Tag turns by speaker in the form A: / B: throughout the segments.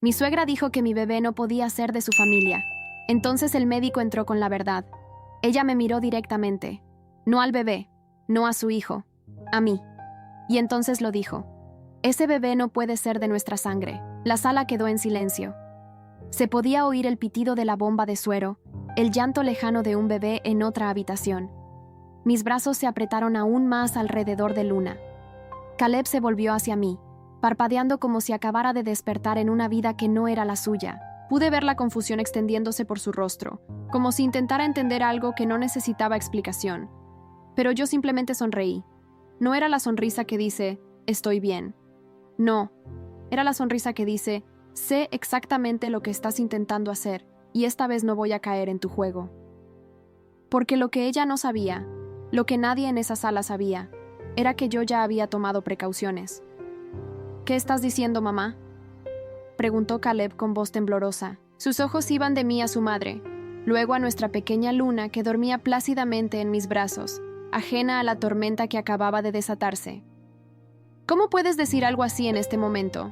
A: Mi suegra dijo que mi bebé no podía ser de su familia. Entonces el médico entró con la verdad. Ella me miró directamente. No al bebé, no a su hijo, a mí. Y entonces lo dijo. Ese bebé no puede ser de nuestra sangre. La sala quedó en silencio. Se podía oír el pitido de la bomba de suero, el llanto lejano de un bebé en otra habitación. Mis brazos se apretaron aún más alrededor de Luna. Caleb se volvió hacia mí, parpadeando como si acabara de despertar en una vida que no era la suya. Pude ver la confusión extendiéndose por su rostro, como si intentara entender algo que no necesitaba explicación. Pero yo simplemente sonreí. No era la sonrisa que dice, estoy bien. No, era la sonrisa que dice, sé exactamente lo que estás intentando hacer, y esta vez no voy a caer en tu juego. Porque lo que ella no sabía, lo que nadie en esa sala sabía, era que yo ya había tomado precauciones. ¿Qué estás diciendo, mamá?, preguntó Caleb con voz temblorosa. Sus ojos iban de mí a su madre, luego a nuestra pequeña Luna que dormía plácidamente en mis brazos, ajena a la tormenta que acababa de desatarse. ¿Cómo puedes decir algo así en este momento?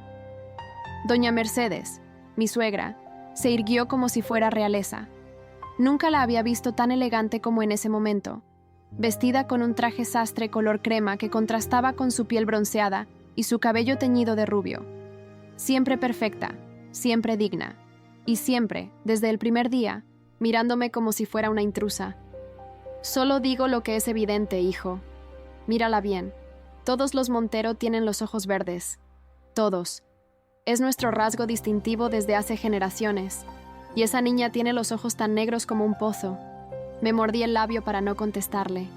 A: Doña Mercedes, mi suegra, se irguió como si fuera realeza. Nunca la había visto tan elegante como en ese momento, vestida con un traje sastre color crema que contrastaba con su piel bronceada y su cabello teñido de rubio. Siempre perfecta, siempre digna, y siempre, desde el primer día, mirándome como si fuera una intrusa. Solo digo lo que es evidente, hijo. Mírala bien. Todos los Montero tienen los ojos verdes. Todos. Es nuestro rasgo distintivo desde hace generaciones. Y esa niña tiene los ojos tan negros como un pozo. Me mordí el labio para no contestarle.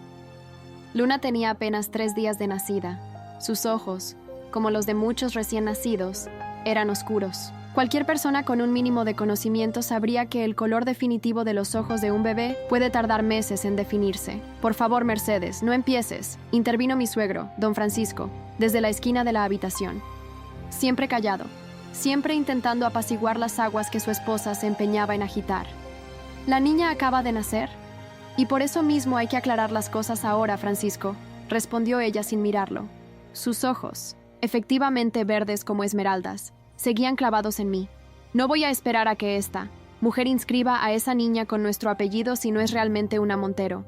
A: Luna tenía apenas 3 días de nacida. Sus ojos, como los de muchos recién nacidos, eran oscuros. Cualquier persona con un mínimo de conocimiento sabría que el color definitivo de los ojos de un bebé puede tardar meses en definirse. Por favor, Mercedes, no empieces, intervino mi suegro, don Francisco, desde la esquina de la habitación. Siempre callado, siempre intentando apaciguar las aguas que su esposa se empeñaba en agitar. La niña acaba de nacer, y por eso mismo hay que aclarar las cosas ahora, Francisco, respondió ella sin mirarlo. Sus ojos, efectivamente verdes como esmeraldas, seguían clavados en mí. No voy a esperar a que esta mujer inscriba a esa niña con nuestro apellido si no es realmente una Montero.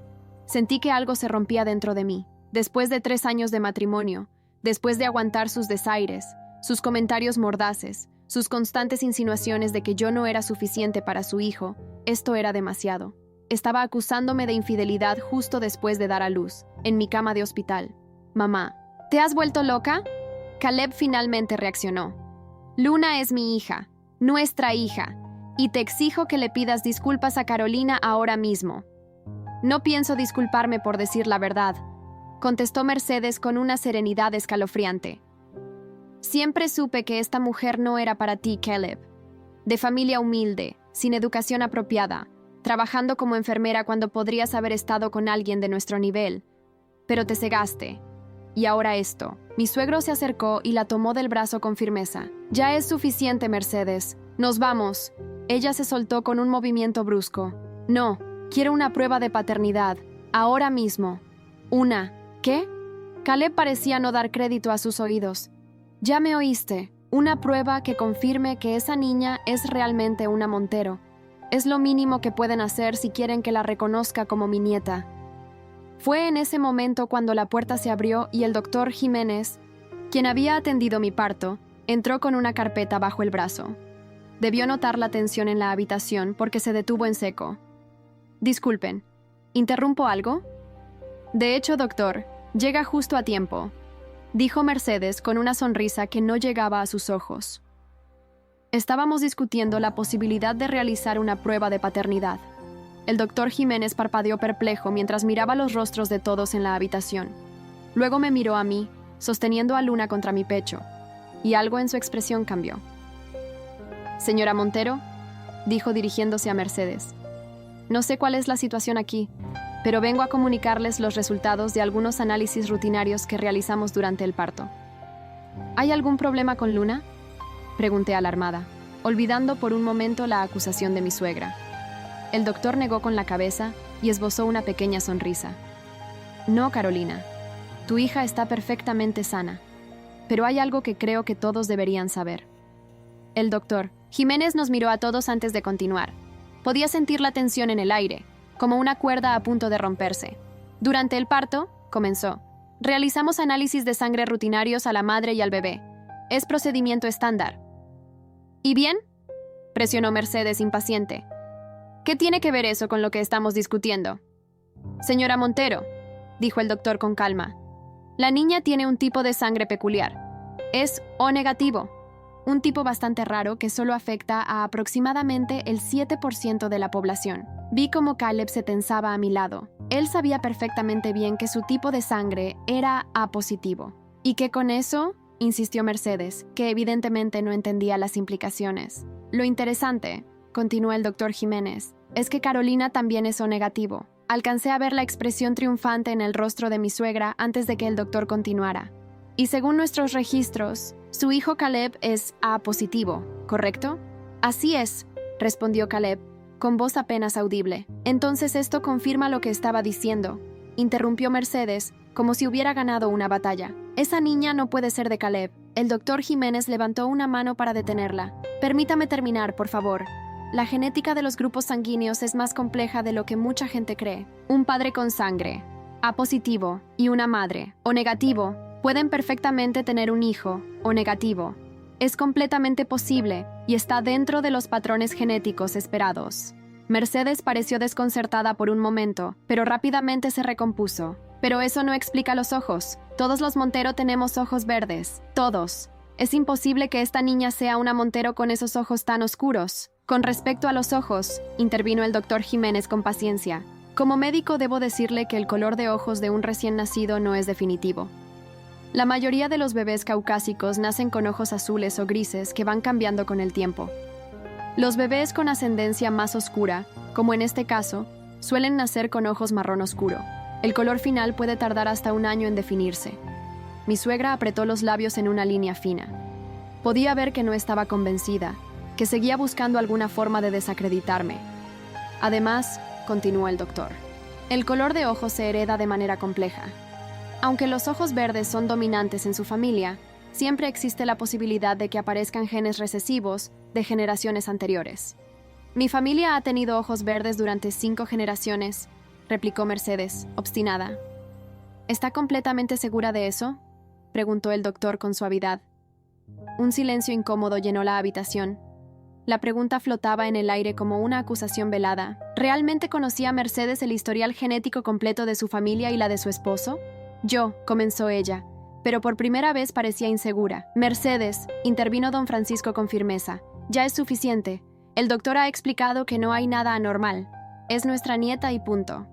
A: Sentí que algo se rompía dentro de mí. Después de 3 años de matrimonio, después de aguantar sus desaires, sus comentarios mordaces, sus constantes insinuaciones de que yo no era suficiente para su hijo, esto era demasiado. Estaba acusándome de infidelidad justo después de dar a luz, en mi cama de hospital. Mamá, ¿te has vuelto loca? Caleb finalmente reaccionó. Luna es mi hija, nuestra hija, y te exijo que le pidas disculpas a Carolina ahora mismo. No pienso disculparme por decir la verdad, contestó Mercedes con una serenidad escalofriante. Siempre supe que esta mujer no era para ti, Caleb. De familia humilde, sin educación apropiada, trabajando como enfermera cuando podrías haber estado con alguien de nuestro nivel. Pero te cegaste. Y ahora esto. Mi suegro se acercó y la tomó del brazo con firmeza. Ya es suficiente, Mercedes. Nos vamos. Ella se soltó con un movimiento brusco. No, quiero una prueba de paternidad. Ahora mismo. Una. ¿Qué? Caleb parecía no dar crédito a sus oídos. Ya me oíste. Una prueba que confirme que esa niña es realmente una Montero. Es lo mínimo que pueden hacer si quieren que la reconozca como mi nieta. Fue en ese momento cuando la puerta se abrió y el doctor Jiménez, quien había atendido mi parto, entró con una carpeta bajo el brazo. Debió notar la tensión en la habitación porque se detuvo en seco. Disculpen, ¿interrumpo algo? De hecho, doctor, llega justo a tiempo, dijo Mercedes con una sonrisa que no llegaba a sus ojos. Estábamos discutiendo la posibilidad de realizar una prueba de paternidad. El doctor Jiménez parpadeó perplejo mientras miraba los rostros de todos en la habitación. Luego me miró a mí, sosteniendo a Luna contra mi pecho, y algo en su expresión cambió. Señora Montero, dijo dirigiéndose a Mercedes. No sé cuál es la situación aquí, pero vengo a comunicarles los resultados de algunos análisis rutinarios que realizamos durante el parto. ¿Hay algún problema con Luna?, pregunté alarmada, olvidando por un momento la acusación de mi suegra. El doctor negó con la cabeza y esbozó una pequeña sonrisa. No, Carolina, tu hija está perfectamente sana, pero hay algo que creo que todos deberían saber. el doctor Jiménez nos miró a todos antes de continuar. Podía sentir la tensión en el aire, como una cuerda a punto de romperse. Durante el parto, comenzó, realizamos análisis de sangre rutinarios a la madre y al bebé. Es procedimiento estándar. ¿Y bien?, presionó Mercedes impaciente. ¿Qué tiene que ver eso con lo que estamos discutiendo? Señora Montero, dijo el doctor con calma, la niña tiene un tipo de sangre peculiar. Es O negativo, un tipo bastante raro que solo afecta a aproximadamente el 7% de la población. Vi cómo Caleb se tensaba a mi lado. Él sabía perfectamente bien que su tipo de sangre era A positivo. ¿Y qué con eso?, insistió Mercedes, que evidentemente no entendía las implicaciones. Lo interesante, continuó el doctor Jiménez, es que Carolina también es O negativo. Alcancé a ver la expresión triunfante en el rostro de mi suegra antes de que el doctor continuara. Y según nuestros registros, su hijo Caleb es A positivo, ¿correcto? Así es, respondió Caleb, con voz apenas audible. Entonces esto confirma lo que estaba diciendo, interrumpió Mercedes, como si hubiera ganado una batalla. Esa niña no puede ser de Caleb. El doctor Jiménez levantó una mano para detenerla. Permítame terminar, por favor. La genética de los grupos sanguíneos es más compleja de lo que mucha gente cree. Un padre con sangre, A positivo, y una madre, O negativo, pueden perfectamente tener un hijo, O negativo. Es completamente posible y está dentro de los patrones genéticos esperados. Mercedes pareció desconcertada por un momento, pero rápidamente se recompuso. Pero eso no explica los ojos. Todos los Montero tenemos ojos verdes. Todos. Es imposible que esta niña sea una Montero con esos ojos tan oscuros. Con respecto a los ojos, intervino el doctor Jiménez con paciencia. Como médico debo decirle que el color de ojos de un recién nacido no es definitivo. La mayoría de los bebés caucásicos nacen con ojos azules o grises que van cambiando con el tiempo. Los bebés con ascendencia más oscura, como en este caso, suelen nacer con ojos marrón oscuro. El color final puede tardar hasta un año en definirse. Mi suegra apretó los labios en una línea fina. Podía ver que no estaba convencida, que seguía buscando alguna forma de desacreditarme. Además, continuó el doctor, el color de ojos se hereda de manera compleja. Aunque los ojos verdes son dominantes en su familia, siempre existe la posibilidad de que aparezcan genes recesivos de generaciones anteriores. Mi familia ha tenido ojos verdes durante 5 generaciones, replicó Mercedes, obstinada. ¿Está completamente segura de eso?, preguntó el doctor con suavidad. Un silencio incómodo llenó la habitación. La pregunta flotaba en el aire como una acusación velada. ¿Realmente conocía Mercedes el historial genético completo de su familia y la de su esposo? Yo, comenzó ella, pero por primera vez parecía insegura. Mercedes, intervino don Francisco con firmeza. Ya es suficiente. El doctor ha explicado que no hay nada anormal. Es nuestra nieta y punto.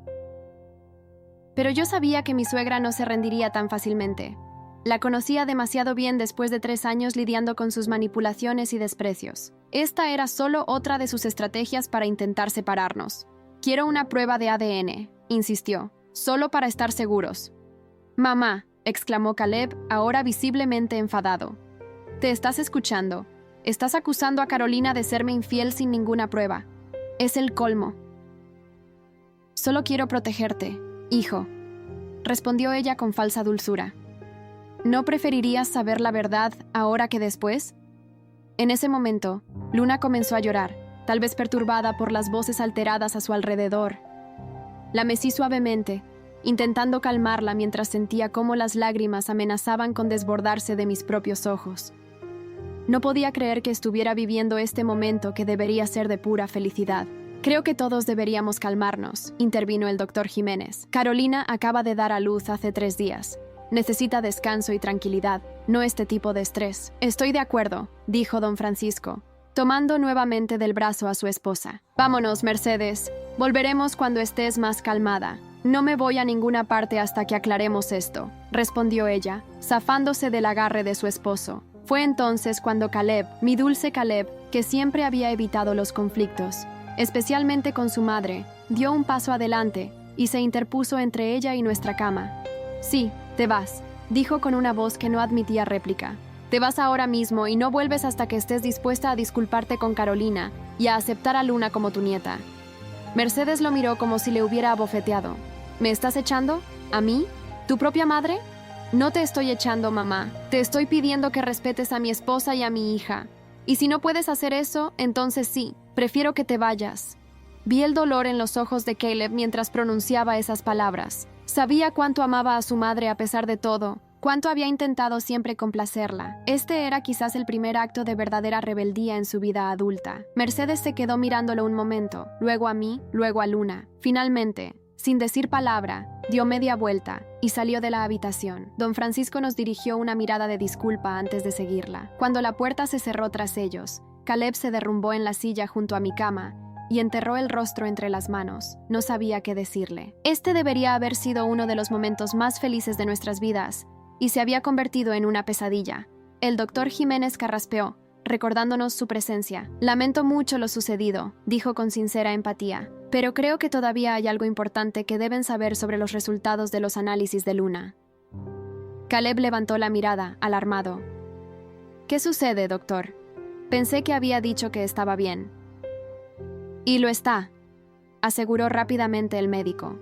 A: Pero yo sabía que mi suegra no se rendiría tan fácilmente. La conocía demasiado bien después de 3 años lidiando con sus manipulaciones y desprecios. Esta era solo otra de sus estrategias para intentar separarnos. Quiero una prueba de ADN, insistió, solo para estar seguros. Mamá, exclamó Caleb, ahora visiblemente enfadado. Te estás escuchando. Estás acusando a Carolina de serme infiel sin ninguna prueba. Es el colmo. Solo quiero protegerte, hijo, respondió ella con falsa dulzura. ¿No preferirías saber la verdad ahora que después? En ese momento, Luna comenzó a llorar, tal vez perturbada por las voces alteradas a su alrededor. La mesí suavemente, intentando calmarla mientras sentía cómo las lágrimas amenazaban con desbordarse de mis propios ojos. No podía creer que estuviera viviendo este momento que debería ser de pura felicidad. Creo que todos deberíamos calmarnos, intervino el doctor Jiménez. Carolina acaba de dar a luz hace 3 días. Necesita descanso y tranquilidad, no este tipo de estrés. Estoy de acuerdo, dijo don Francisco, tomando nuevamente del brazo a su esposa. Vámonos, Mercedes. Volveremos cuando estés más calmada. No me voy a ninguna parte hasta que aclaremos esto, respondió ella, zafándose del agarre de su esposo. Fue entonces cuando Caleb, mi dulce Caleb, que siempre había evitado los conflictos, especialmente con su madre, dio un paso adelante y se interpuso entre ella y nuestra cama. Sí, te vas, dijo con una voz que no admitía réplica. Te vas ahora mismo y no vuelves hasta que estés dispuesta a disculparte con Carolina y a aceptar a Luna como tu nieta. Mercedes lo miró como si le hubiera abofeteado. ¿Me estás echando? ¿A mí? ¿Tu propia madre? No te estoy echando, mamá. Te estoy pidiendo que respetes a mi esposa y a mi hija. Y si no puedes hacer eso, entonces sí, prefiero que te vayas. Vi el dolor en los ojos de Caleb mientras pronunciaba esas palabras. Sabía cuánto amaba a su madre a pesar de todo, cuánto había intentado siempre complacerla. Este era quizás el primer acto de verdadera rebeldía en su vida adulta. Mercedes se quedó mirándolo un momento, luego a mí, luego a Luna. Finalmente, sin decir palabra, dio media vuelta y salió de la habitación. Don Francisco nos dirigió una mirada de disculpa antes de seguirla. Cuando la puerta se cerró tras ellos, Caleb se derrumbó en la silla junto a mi cama y enterró el rostro entre las manos. No sabía qué decirle. Este debería haber sido uno de los momentos más felices de nuestras vidas, y se había convertido en una pesadilla. El doctor Jiménez carraspeó, recordándonos su presencia. Lamento mucho lo sucedido, dijo con sincera empatía, pero creo que todavía hay algo importante que deben saber sobre los resultados de los análisis de Luna. Caleb levantó la mirada, alarmado. ¿Qué sucede, doctor? Pensé que había dicho que estaba bien. Y lo está, aseguró rápidamente el médico.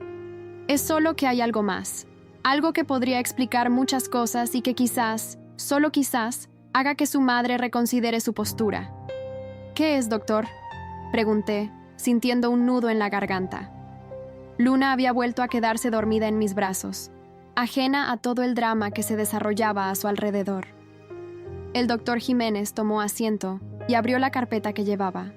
A: Es solo que hay algo más. Algo que podría explicar muchas cosas y que quizás, solo quizás, haga que su madre reconsidere su postura. ¿Qué es, doctor?, pregunté, sintiendo un nudo en la garganta. Luna había vuelto a quedarse dormida en mis brazos, ajena a todo el drama que se desarrollaba a su alrededor. El doctor Jiménez tomó asiento y abrió la carpeta que llevaba.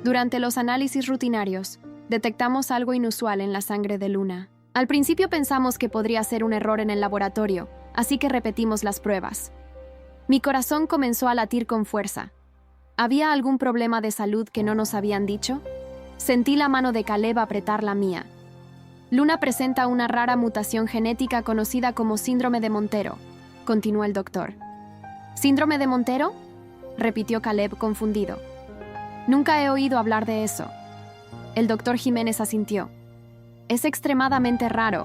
A: Durante los análisis rutinarios, detectamos algo inusual en la sangre de Luna. Al principio pensamos que podría ser un error en el laboratorio, así que repetimos las pruebas. Mi corazón comenzó a latir con fuerza. ¿Había algún problema de salud que no nos habían dicho? Sentí la mano de Caleb apretar la mía. Luna presenta una rara mutación genética conocida como síndrome de Montero, continuó el doctor. ¿Síndrome de Montero?, repitió Caleb confundido. Nunca he oído hablar de eso. El doctor Jiménez asintió. Es extremadamente raro,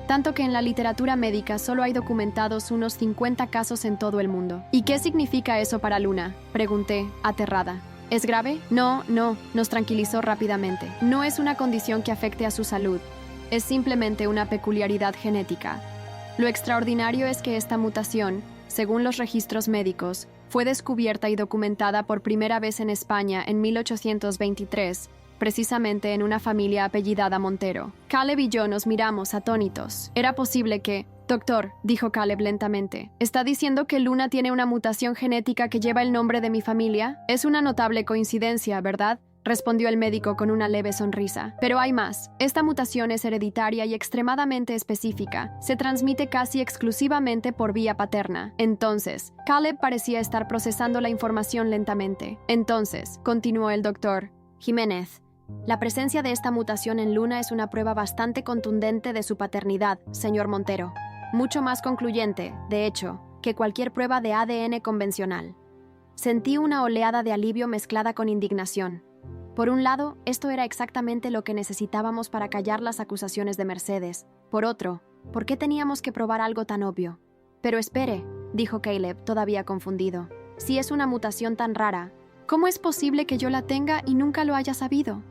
A: tanto que en la literatura médica solo hay documentados unos 50 casos en todo el mundo. ¿Y qué significa eso para Luna?, pregunté, aterrada. ¿Es grave? No, nos tranquilizó rápidamente. No es una condición que afecte a su salud. Es simplemente una peculiaridad genética. Lo extraordinario es que esta mutación, según los registros médicos, fue descubierta y documentada por primera vez en España en 1823, precisamente en una familia apellidada Montero. Caleb y yo nos miramos atónitos. ¿Era posible que...? Doctor, dijo Caleb lentamente, ¿está diciendo que Luna tiene una mutación genética que lleva el nombre de mi familia? Es una notable coincidencia, ¿verdad?, respondió el médico con una leve sonrisa. Pero hay más. Esta mutación es hereditaria y extremadamente específica. Se transmite casi exclusivamente por vía paterna. Entonces, Caleb parecía estar procesando la información lentamente. Entonces, continuó el doctor Jiménez, la presencia de esta mutación en Luna es una prueba bastante contundente de su paternidad, señor Montero. Mucho más concluyente, de hecho, que cualquier prueba de ADN convencional. Sentí una oleada de alivio mezclada con indignación. Por un lado, esto era exactamente lo que necesitábamos para callar las acusaciones de Mercedes. Por otro, ¿por qué teníamos que probar algo tan obvio? Pero espere, dijo Caleb, todavía confundido. Si es una mutación tan rara, ¿cómo es posible que yo la tenga y nunca lo haya sabido?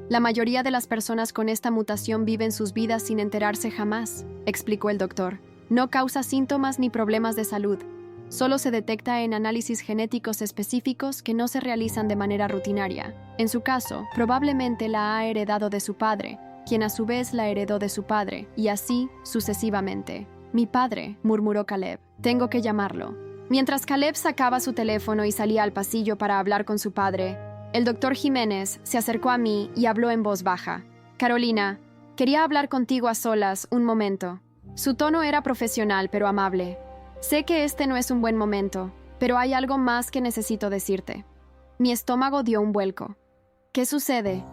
A: La mayoría de las personas con esta mutación viven sus vidas sin enterarse jamás, explicó el doctor. No causa síntomas ni problemas de salud. Solo se detecta en análisis genéticos específicos que no se realizan de manera rutinaria. En su caso, probablemente la ha heredado de su padre, quien a su vez la heredó de su padre, y así sucesivamente. Mi padre, murmuró Caleb. Tengo que llamarlo. Mientras Caleb sacaba su teléfono y salía al pasillo para hablar con su padre, el doctor Jiménez se acercó a mí y habló en voz baja. Carolina, quería hablar contigo a solas un momento. Su tono era profesional pero amable. Sé que este no es un buen momento, pero hay algo más que necesito decirte. Mi estómago dio un vuelco. ¿Qué sucede?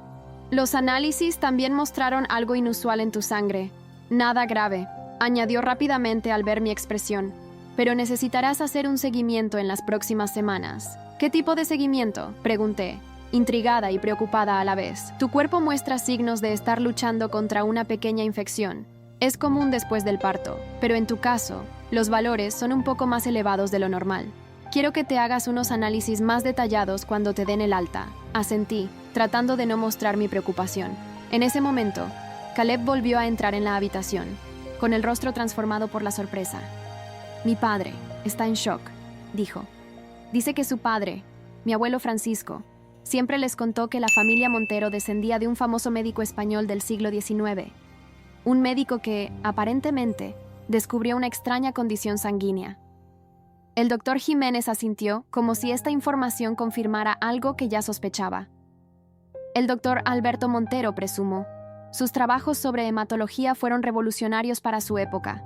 A: Los análisis también mostraron algo inusual en tu sangre. Nada grave, añadió rápidamente al ver mi expresión. Pero necesitarás hacer un seguimiento en las próximas semanas. ¿Qué tipo de seguimiento?, pregunté, intrigada y preocupada a la vez. Tu cuerpo muestra signos de estar luchando contra una pequeña infección. Es común después del parto, pero en tu caso, los valores son un poco más elevados de lo normal. Quiero que te hagas unos análisis más detallados cuando te den el alta. Asentí, tratando de no mostrar mi preocupación. En ese momento, Caleb volvió a entrar en la habitación, con el rostro transformado por la sorpresa. Mi padre está en shock, dijo. Dice que su padre, mi abuelo Francisco, siempre les contó que la familia Montero descendía de un famoso médico español del siglo XIX, un médico que, aparentemente, descubrió una extraña condición sanguínea. El doctor Jiménez asintió como si esta información confirmara algo que ya sospechaba. El doctor Alberto Montero, presumo. Sus trabajos sobre hematología fueron revolucionarios para su época.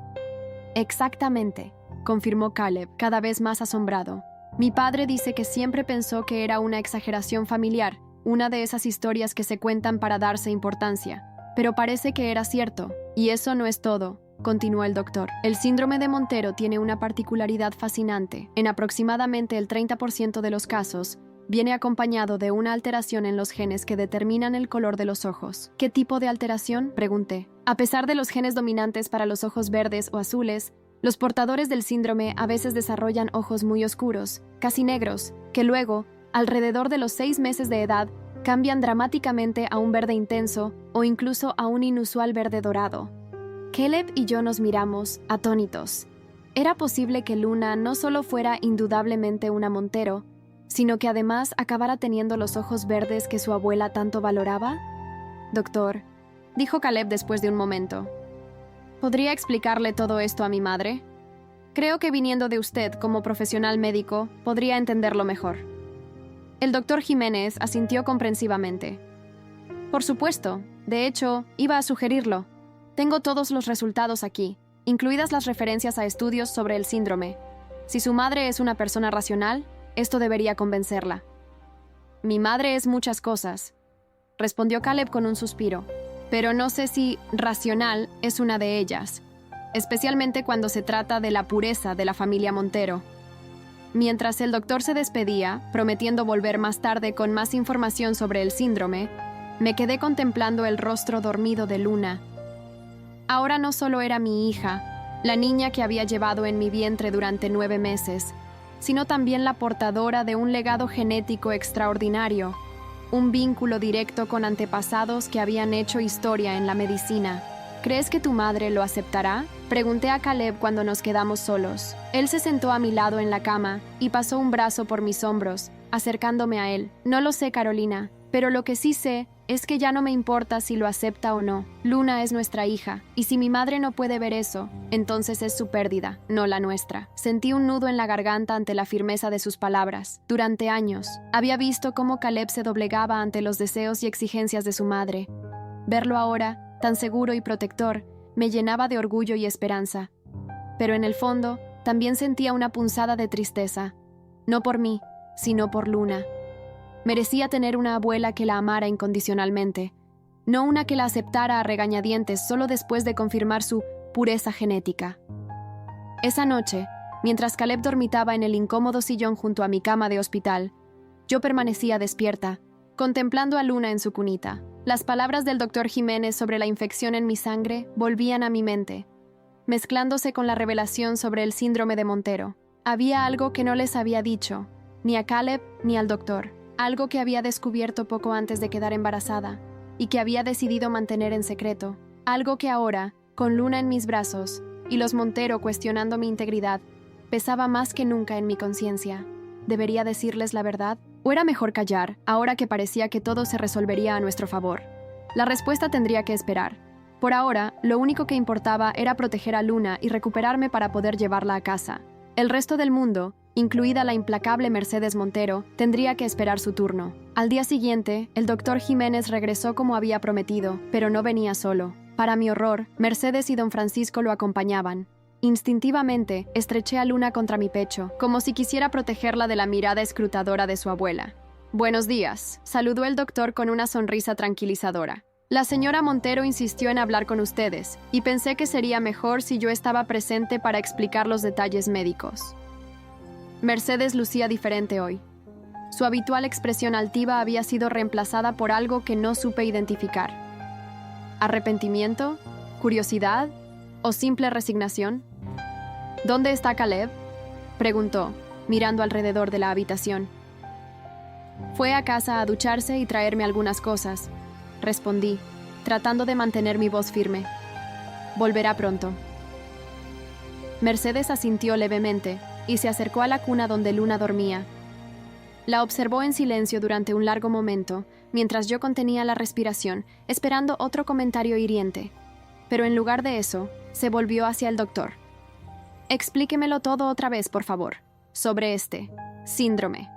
A: Exactamente, confirmó Caleb, cada vez más asombrado. Mi padre dice que siempre pensó que era una exageración familiar, una de esas historias que se cuentan para darse importancia. Pero parece que era cierto, y eso no es todo, continuó el doctor. El síndrome de Montero tiene una particularidad fascinante. En aproximadamente el 30% de los casos, viene acompañado de una alteración en los genes que determinan el color de los ojos. ¿Qué tipo de alteración?, pregunté. A pesar de los genes dominantes para los ojos verdes o azules, los portadores del síndrome a veces desarrollan ojos muy oscuros, casi negros, que luego, alrededor de los 6 meses de edad, cambian dramáticamente a un verde intenso o incluso a un inusual verde dorado. Caleb y yo nos miramos, atónitos. ¿Era posible que Luna no solo fuera indudablemente una Montero, sino que además acabara teniendo los ojos verdes que su abuela tanto valoraba? Doctor, dijo Caleb después de un momento, ¿podría explicarle todo esto a mi madre? Creo que viniendo de usted como profesional médico, podría entenderlo mejor. El doctor Jiménez asintió comprensivamente. Por supuesto, de hecho, iba a sugerirlo. Tengo todos los resultados aquí, incluidas las referencias a estudios sobre el síndrome. Si su madre es una persona racional, esto debería convencerla. Mi madre es muchas cosas, respondió Caleb con un suspiro, pero no sé si racional es una de ellas, especialmente cuando se trata de la pureza de la familia Montero. Mientras el doctor se despedía, prometiendo volver más tarde con más información sobre el síndrome, me quedé contemplando el rostro dormido de Luna. Ahora no solo era mi hija, la niña que había llevado en mi vientre durante 9 meses, sino también la portadora de un legado genético extraordinario, un vínculo directo con antepasados que habían hecho historia en la medicina. ¿Crees que tu madre lo aceptará?, pregunté a Caleb cuando nos quedamos solos. Él se sentó a mi lado en la cama y pasó un brazo por mis hombros, acercándome a él. No lo sé, Carolina, pero lo que sí sé es que ya no me importa si lo acepta o no. Luna es nuestra hija, y si mi madre no puede ver eso, entonces es su pérdida, no la nuestra. Sentí un nudo en la garganta ante la firmeza de sus palabras. Durante años, había visto cómo Caleb se doblegaba ante los deseos y exigencias de su madre. Verlo ahora, tan seguro y protector, me llenaba de orgullo y esperanza. Pero en el fondo, también sentía una punzada de tristeza. No por mí, sino por Luna. Merecía tener una abuela que la amara incondicionalmente, no una que la aceptara a regañadientes solo después de confirmar su pureza genética. Esa noche, mientras Caleb dormitaba en el incómodo sillón junto a mi cama de hospital, yo permanecía despierta, contemplando a Luna en su cunita. Las palabras del doctor Jiménez sobre la infección en mi sangre volvían a mi mente, mezclándose con la revelación sobre el síndrome de Montero. Había algo que no les había dicho, ni a Caleb ni al doctor. Algo que había descubierto poco antes de quedar embarazada y que había decidido mantener en secreto. Algo que ahora, con Luna en mis brazos y los Montero cuestionando mi integridad, pesaba más que nunca en mi conciencia. ¿Debería decirles la verdad? ¿O era mejor callar, ahora que parecía que todo se resolvería a nuestro favor? La respuesta tendría que esperar. Por ahora, lo único que importaba era proteger a Luna y recuperarme para poder llevarla a casa. El resto del mundo, incluida la implacable Mercedes Montero, tendría que esperar su turno. Al día siguiente, el doctor Jiménez regresó como había prometido, pero no venía solo. Para mi horror, Mercedes y don Francisco lo acompañaban. Instintivamente, estreché a Luna contra mi pecho, como si quisiera protegerla de la mirada escrutadora de su abuela. «Buenos días», saludó el doctor con una sonrisa tranquilizadora. «La señora Montero insistió en hablar con ustedes, y pensé que sería mejor si yo estaba presente para explicar los detalles médicos». Mercedes lucía diferente hoy. Su habitual expresión altiva había sido reemplazada por algo que no supe identificar. ¿Arrepentimiento? ¿Curiosidad? ¿O simple resignación? «¿Dónde está Caleb?», preguntó, mirando alrededor de la habitación. «Fue a casa a ducharse y traerme algunas cosas», respondí, tratando de mantener mi voz firme. «Volverá pronto». Mercedes asintió levemente y se acercó a la cuna donde Luna dormía, La observó en silencio durante un largo momento, mientras yo contenía la respiración, esperando otro comentario hiriente. Pero en lugar de eso, se volvió hacia el doctor. Explíquemelo todo otra vez, por favor, sobre este síndrome.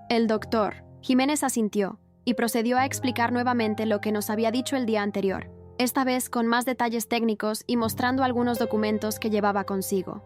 A: El doctor Jiménez asintió y procedió a explicar nuevamente lo que nos había dicho el día anterior, esta vez con más detalles técnicos y mostrando algunos documentos que llevaba consigo.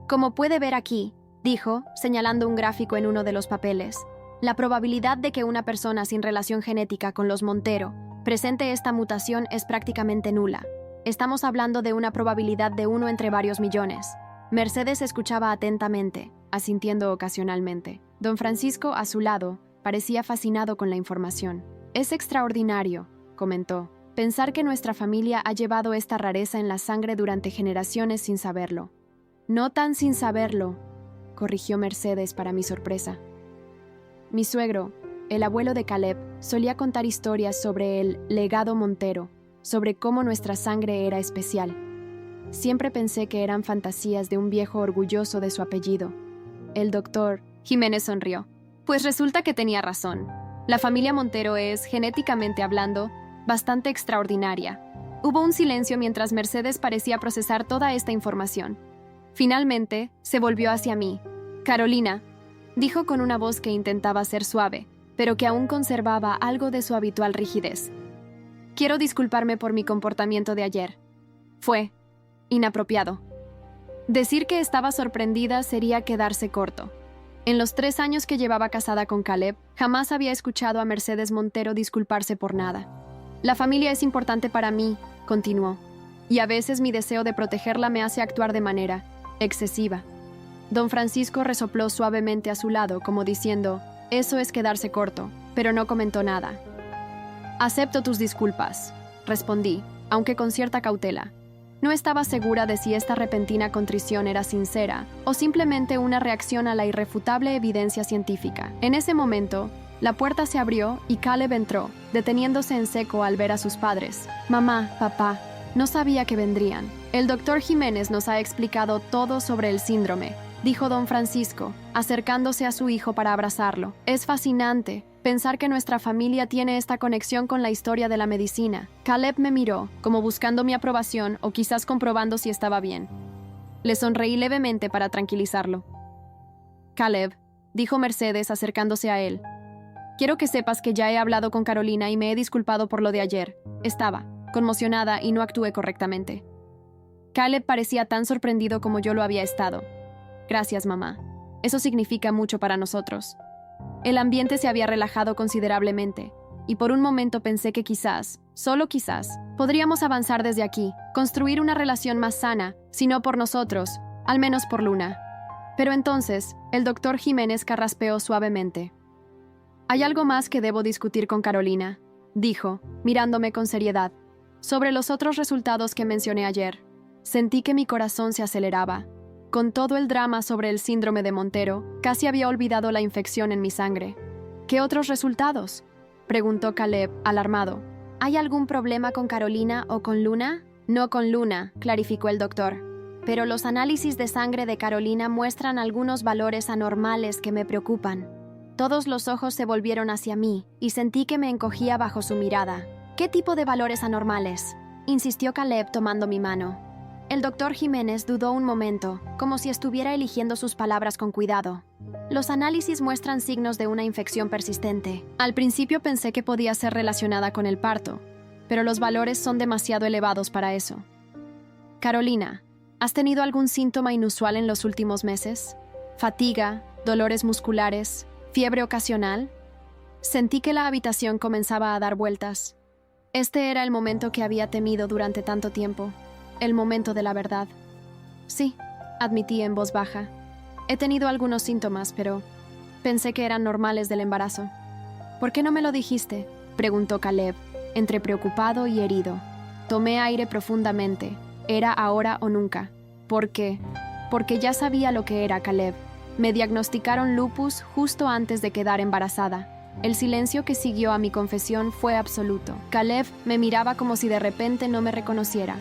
A: Como puede ver aquí, dijo, señalando un gráfico en uno de los papeles, la probabilidad de que una persona sin relación genética con los Montero presente esta mutación es prácticamente nula. Estamos hablando de una probabilidad de 1 entre varios millones. Mercedes escuchaba atentamente, asintiendo ocasionalmente. Don Francisco, a su lado, parecía fascinado con la información. Es extraordinario, comentó, pensar que nuestra familia ha llevado esta rareza en la sangre durante generaciones sin saberlo. No tan sin saberlo, corrigió Mercedes para mi sorpresa. Mi suegro, el abuelo de Caleb, solía contar historias sobre el legado Montero, sobre cómo nuestra sangre era especial. Siempre pensé que eran fantasías de un viejo orgulloso de su apellido. El doctor Jiménez sonrió. Pues resulta que tenía razón. La familia Montero es, genéticamente hablando, bastante extraordinaria. Hubo un silencio mientras Mercedes parecía procesar toda esta información. Finalmente, se volvió hacia mí. Carolina, dijo con una voz que intentaba ser suave, pero que aún conservaba algo de su habitual rigidez. Quiero disculparme por mi comportamiento de ayer. Fue inapropiado. Decir que estaba sorprendida sería quedarse corto. En los 3 años que llevaba casada con Caleb, jamás había escuchado a Mercedes Montero disculparse por nada. La familia es importante para mí, continuó, y a veces mi deseo de protegerla me hace actuar de manera excesiva. Don Francisco resopló suavemente a su lado, como diciendo, eso es quedarse corto, pero no comentó nada. Acepto tus disculpas, respondí, aunque con cierta cautela. No estaba segura de si esta repentina contrición era sincera o simplemente una reacción a la irrefutable evidencia científica. En ese momento, la puerta se abrió y Caleb entró, deteniéndose en seco al ver a sus padres. Mamá, papá, no sabía que vendrían. El doctor Jiménez nos ha explicado todo sobre el síndrome, dijo don Francisco, acercándose a su hijo para abrazarlo. Es fascinante pensar que nuestra familia tiene esta conexión con la historia de la medicina. Caleb me miró, como buscando mi aprobación o quizás comprobando si estaba bien. Le sonreí levemente para tranquilizarlo. Caleb, dijo Mercedes acercándose a él, quiero que sepas que ya he hablado con Carolina y me he disculpado por lo de ayer. Estaba conmocionada y no actué correctamente. Caleb parecía tan sorprendido como yo lo había estado. Gracias, mamá. Eso significa mucho para nosotros. El ambiente se había relajado considerablemente, y por un momento pensé que quizás, solo quizás, podríamos avanzar desde aquí, construir una relación más sana, si no por nosotros, al menos por Luna. Pero entonces, el doctor Jiménez carraspeó suavemente. Hay algo más que debo discutir con Carolina, dijo, mirándome con seriedad, sobre los otros resultados que mencioné ayer. Sentí que mi corazón se aceleraba. Con todo el drama sobre el síndrome de Montero, casi había olvidado la infección en mi sangre. ¿Qué otros resultados?, preguntó Caleb, alarmado. ¿Hay algún problema con Carolina o con Luna? No con Luna, clarificó el doctor. Pero los análisis de sangre de Carolina muestran algunos valores anormales que me preocupan. Todos los ojos se volvieron hacia mí y sentí que me encogía bajo su mirada. ¿Qué tipo de valores anormales?, insistió Caleb tomando mi mano. El doctor Jiménez dudó un momento, como si estuviera eligiendo sus palabras con cuidado. Los análisis muestran signos de una infección persistente. Al principio pensé que podía ser relacionada con el parto, pero los valores son demasiado elevados para eso. Carolina, ¿has tenido algún síntoma inusual en los últimos meses? ¿Fatiga, dolores musculares, fiebre ocasional? Sentí que la habitación comenzaba a dar vueltas. Este era el momento que había temido durante tanto tiempo. El momento de la verdad. Sí, admití en voz baja. He tenido algunos síntomas, pero pensé que eran normales del embarazo. ¿Por qué no me lo dijiste?, preguntó Caleb, entre preocupado y herido. Tomé aire profundamente. Era ahora o nunca. ¿Por qué? Porque ya sabía lo que era, Caleb. Me diagnosticaron lupus justo antes de quedar embarazada. El silencio que siguió a mi confesión fue absoluto. Caleb me miraba como si de repente no me reconociera,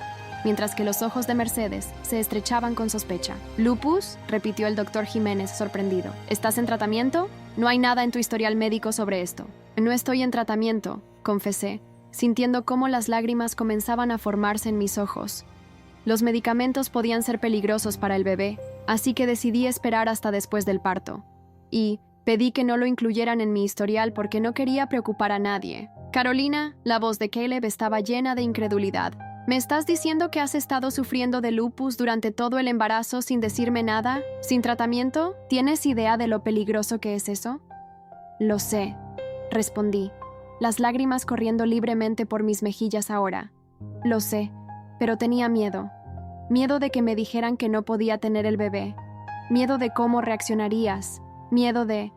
A: mientras que los ojos de Mercedes se estrechaban con sospecha. ¿Lupus?, repitió el doctor Jiménez sorprendido. ¿Estás en tratamiento? No hay nada en tu historial médico sobre esto. No estoy en tratamiento, confesé, sintiendo cómo las lágrimas comenzaban a formarse en mis ojos. Los medicamentos podían ser peligrosos para el bebé, así que decidí esperar hasta después del parto. Y pedí que no lo incluyeran en mi historial porque no quería preocupar a nadie. Carolina, la voz de Caleb estaba llena de incredulidad. ¿Me estás diciendo que has estado sufriendo de lupus durante todo el embarazo sin decirme nada? ¿Sin tratamiento? ¿Tienes idea de lo peligroso que es eso? Lo sé, respondí, las lágrimas corriendo libremente por mis mejillas ahora. Lo sé, pero tenía miedo. Miedo de que me dijeran que no podía tener el bebé. Miedo de cómo reaccionarías. Miedo de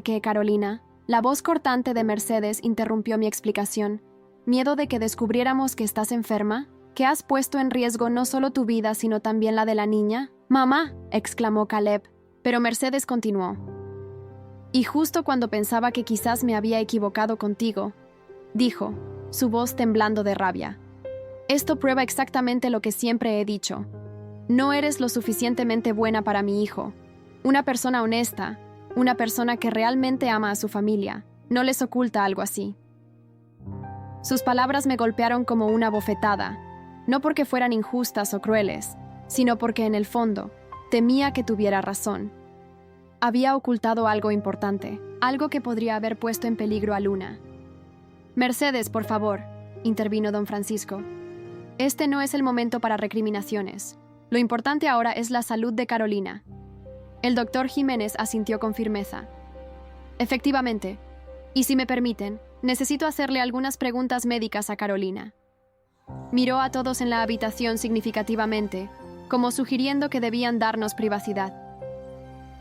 A: qué, Carolina. La voz cortante de Mercedes interrumpió mi explicación. ¿Miedo de que descubriéramos que estás enferma? ¿Que has puesto en riesgo no solo tu vida, sino también la de la niña? ¡Mamá!, exclamó Caleb, pero Mercedes continuó. Y justo cuando pensaba que quizás me había equivocado contigo, dijo, su voz temblando de rabia. Esto prueba exactamente lo que siempre he dicho. No eres lo suficientemente buena para mi hijo. Una persona honesta, una persona que realmente ama a su familia, no les oculta algo así. Sus palabras me golpearon como una bofetada, no porque fueran injustas o crueles, sino porque en el fondo temía que tuviera razón. Había ocultado algo importante, algo que podría haber puesto en peligro a Luna. Mercedes, por favor, intervino don Francisco. Este no es el momento para recriminaciones. Lo importante ahora es la salud de Carolina. El doctor Jiménez asintió con firmeza. Efectivamente, y si me permiten, necesito hacerle algunas preguntas médicas a Carolina. Miró a todos en la habitación significativamente, como sugiriendo que debían darnos privacidad.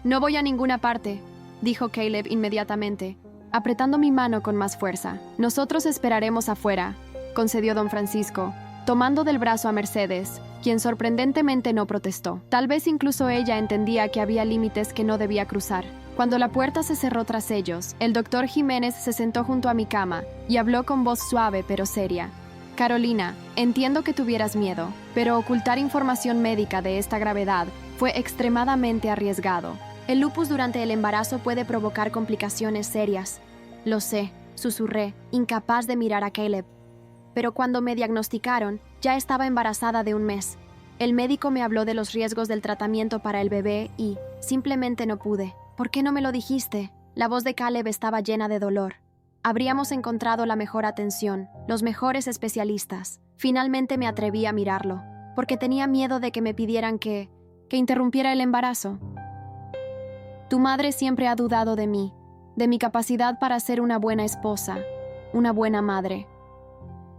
A: No voy a ninguna parte, dijo Caleb inmediatamente, apretando mi mano con más fuerza. Nosotros esperaremos afuera, concedió don Francisco, tomando del brazo a Mercedes, quien sorprendentemente no protestó. Tal vez incluso ella entendía que había límites que no debía cruzar. Cuando la puerta se cerró tras ellos, el doctor Jiménez se sentó junto a mi cama y habló con voz suave pero seria. Carolina, entiendo que tuvieras miedo, pero ocultar información médica de esta gravedad fue extremadamente arriesgado. El lupus durante el embarazo puede provocar complicaciones serias. Lo sé, susurré, incapaz de mirar a Caleb. Pero cuando me diagnosticaron, ya estaba embarazada de un mes. El médico me habló de los riesgos del tratamiento para el bebé y simplemente no pude. ¿Por qué no me lo dijiste? La voz de Caleb estaba llena de dolor. Habríamos encontrado la mejor atención, los mejores especialistas. Finalmente me atreví a mirarlo, porque tenía miedo de que me pidieran que interrumpiera el embarazo. Tu madre siempre ha dudado de mí, de mi capacidad para ser una buena esposa, una buena madre.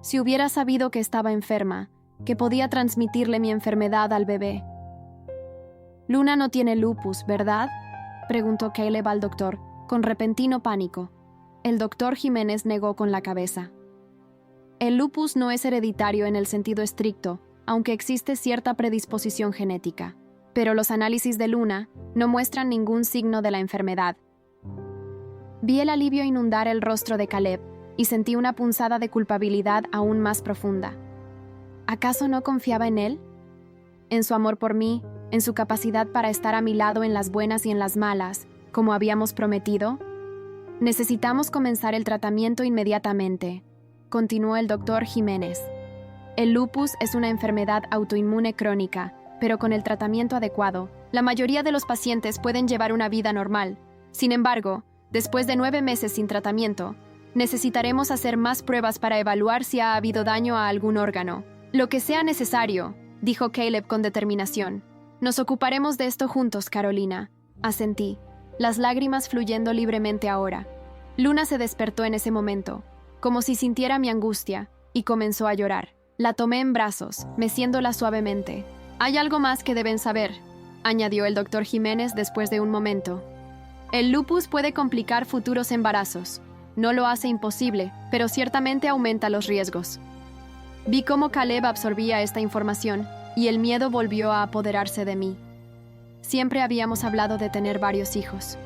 A: Si hubiera sabido que estaba enferma, que podía transmitirle mi enfermedad al bebé. Luna no tiene lupus, ¿verdad?, preguntó Caleb al doctor, con repentino pánico. El doctor Jiménez negó con la cabeza. El lupus no es hereditario en el sentido estricto, aunque existe cierta predisposición genética. Pero los análisis de Luna no muestran ningún signo de la enfermedad. Vi el alivio inundar el rostro de Caleb y sentí una punzada de culpabilidad aún más profunda. ¿Acaso no confiaba en él? ¿En su amor por mí? ¿En su capacidad para estar a mi lado en las buenas y en las malas, como habíamos prometido? Necesitamos comenzar el tratamiento inmediatamente, continuó el doctor Jiménez. El lupus es una enfermedad autoinmune crónica, pero con el tratamiento adecuado, la mayoría de los pacientes pueden llevar una vida normal. Sin embargo, después de 9 meses sin tratamiento, necesitaremos hacer más pruebas para evaluar si ha habido daño a algún órgano. Lo que sea necesario, dijo Caleb con determinación. Nos ocuparemos de esto juntos, Carolina, asentí, las lágrimas fluyendo libremente ahora. Luna se despertó en ese momento, como si sintiera mi angustia, y comenzó a llorar. La tomé en brazos, meciéndola suavemente. Hay algo más que deben saber, añadió el doctor Jiménez después de un momento. El lupus puede complicar futuros embarazos. No lo hace imposible, pero ciertamente aumenta los riesgos. Vi cómo Caleb absorbía esta información, y el miedo volvió a apoderarse de mí. Siempre habíamos hablado de tener varios hijos.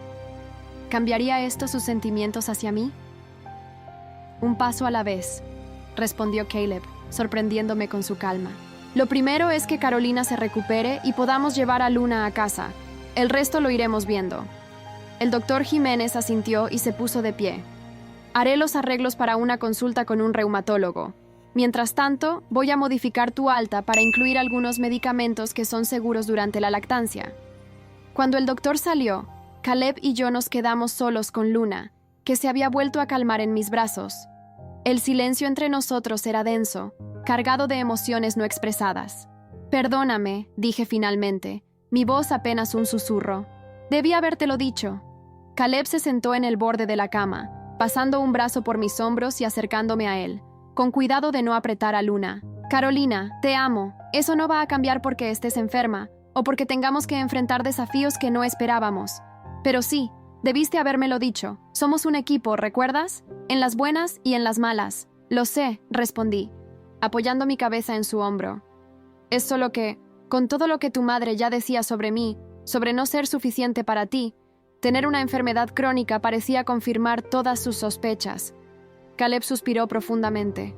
A: ¿Cambiaría esto sus sentimientos hacia mí? Un paso a la vez, respondió Caleb, sorprendiéndome con su calma. Lo primero es que Carolina se recupere y podamos llevar a Luna a casa. El resto lo iremos viendo. El doctor Jiménez asintió y se puso de pie. Haré los arreglos para una consulta con un reumatólogo. Mientras tanto, voy a modificar tu alta para incluir algunos medicamentos que son seguros durante la lactancia. Cuando el doctor salió, Caleb y yo nos quedamos solos con Luna, que se había vuelto a calmar en mis brazos. El silencio entre nosotros era denso, cargado de emociones no expresadas. «Perdóname», dije finalmente, mi voz apenas un susurro. «Debí habértelo dicho». Caleb se sentó en el borde de la cama, pasando un brazo por mis hombros y acercándome a él, con cuidado de no apretar a Luna. «Carolina, te amo. Eso no va a cambiar porque estés enferma, o porque tengamos que enfrentar desafíos que no esperábamos. Pero sí, debiste habérmelo dicho. Somos un equipo, ¿recuerdas? En las buenas y en las malas». «Lo sé», respondí, apoyando mi cabeza en su hombro. «Es solo que, con todo lo que tu madre ya decía sobre mí, sobre no ser suficiente para ti, tener una enfermedad crónica parecía confirmar todas sus sospechas». Caleb suspiró profundamente.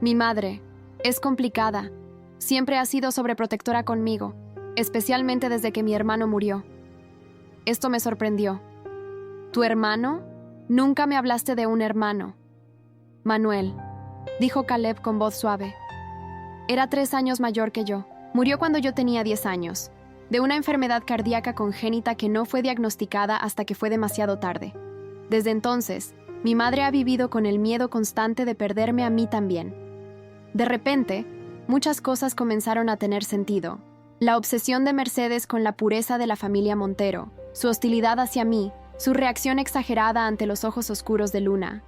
A: «Mi madre es complicada. Siempre ha sido sobreprotectora conmigo, especialmente desde que mi hermano murió». Esto me sorprendió. «¿Tu hermano? Nunca me hablaste de un hermano». «Manuel», dijo Caleb con voz suave. «Era 3 años mayor que yo. Murió cuando yo tenía 10 años, de una enfermedad cardíaca congénita que no fue diagnosticada hasta que fue demasiado tarde. Desde entonces, mi madre ha vivido con el miedo constante de perderme a mí también». De repente, muchas cosas comenzaron a tener sentido. La obsesión de Mercedes con la pureza de la familia Montero, su hostilidad hacia mí, su reacción exagerada ante los ojos oscuros de Luna.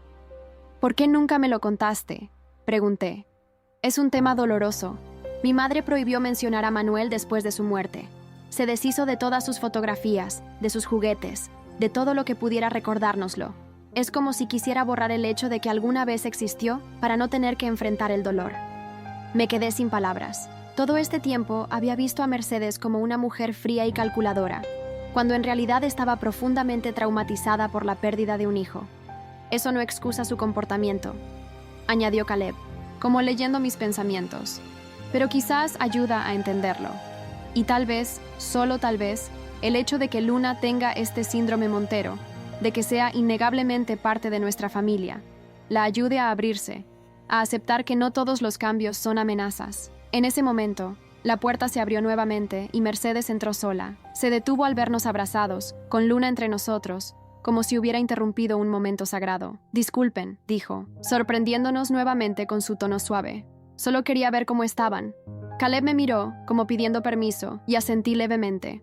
A: «¿Por qué nunca me lo contaste?», pregunté. «Es un tema doloroso. Mi madre prohibió mencionar a Manuel después de su muerte. Se deshizo de todas sus fotografías, de sus juguetes, de todo lo que pudiera recordárnoslo. Es como si quisiera borrar el hecho de que alguna vez existió para no tener que enfrentar el dolor». Me quedé sin palabras. Todo este tiempo había visto a Mercedes como una mujer fría y calculadora, cuando en realidad estaba profundamente traumatizada por la pérdida de un hijo. «Eso no excusa su comportamiento», añadió Caleb, como leyendo mis pensamientos. «Pero quizás ayuda a entenderlo. Y tal vez, solo tal vez, el hecho de que Luna tenga este síndrome Montero, de que sea innegablemente parte de nuestra familia, la ayude a abrirse, a aceptar que no todos los cambios son amenazas». En ese momento, la puerta se abrió nuevamente y Mercedes entró sola. Se detuvo al vernos abrazados, con Luna entre nosotros, como si hubiera interrumpido un momento sagrado. «Disculpen», dijo, sorprendiéndonos nuevamente con su tono suave. «Solo quería ver cómo estaban». Caleb me miró, como pidiendo permiso, y asentí levemente.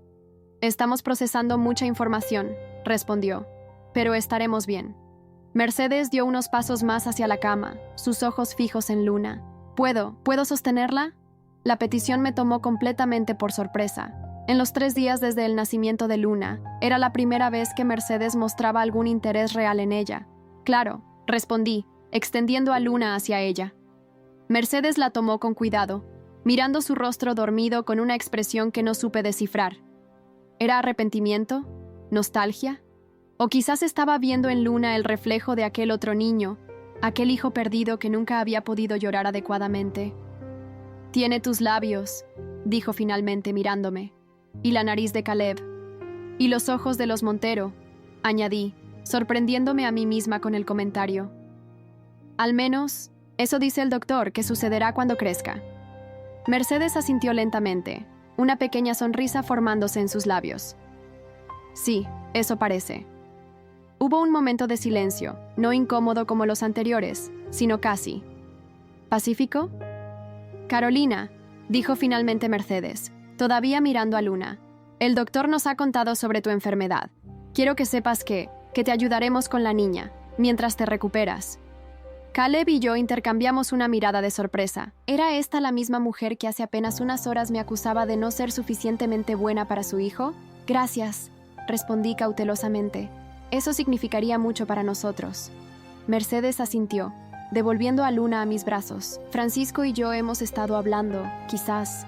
A: «Estamos procesando mucha información», respondió, «pero estaremos bien». Mercedes dio unos pasos más hacia la cama, sus ojos fijos en Luna. ¿Puedo sostenerla?» La petición me tomó completamente por sorpresa. En los 3 días desde el nacimiento de Luna, era la primera vez que Mercedes mostraba algún interés real en ella. «Claro», respondí, extendiendo a Luna hacia ella. Mercedes la tomó con cuidado, mirando su rostro dormido con una expresión que no supe descifrar. ¿Era arrepentimiento? ¿Nostalgia? ¿O quizás estaba viendo en Luna el reflejo de aquel otro niño, aquel hijo perdido que nunca había podido llorar adecuadamente? «Tiene tus labios», dijo finalmente mirándome, «y la nariz de Caleb, y los ojos de los Montero», añadí, sorprendiéndome a mí misma con el comentario. «Al menos, eso dice el doctor que sucederá cuando crezca». Mercedes asintió lentamente, una pequeña sonrisa formándose en sus labios. «Sí, eso parece». Hubo un momento de silencio, no incómodo como los anteriores, sino casi. «¿Pacífico?» «Carolina», dijo finalmente Mercedes, todavía mirando a Luna, «el doctor nos ha contado sobre tu enfermedad. Quiero que sepas que te ayudaremos con la niña, mientras te recuperas». Caleb y yo intercambiamos una mirada de sorpresa. ¿Era esta la misma mujer que hace apenas unas horas me acusaba de no ser suficientemente buena para su hijo? «Gracias», respondí cautelosamente. «Eso significaría mucho para nosotros». Mercedes asintió, devolviendo a Luna a mis brazos. «Francisco y yo hemos estado hablando. Quizás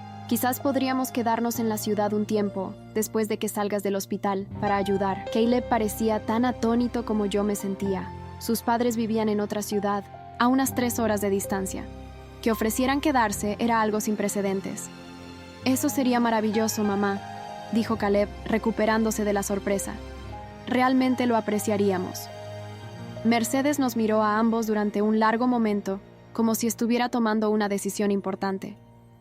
A: podríamos quedarnos en la ciudad un tiempo, después de que salgas del hospital, para ayudar». Caleb parecía tan atónito como yo me sentía. Sus padres vivían en otra ciudad, a unas 3 horas de distancia. Que ofrecieran quedarse era algo sin precedentes. «Eso sería maravilloso, mamá», dijo Caleb, recuperándose de la sorpresa. realmente lo apreciaríamos. Mercedes nos miró a ambos durante un largo momento, como si estuviera tomando una decisión importante.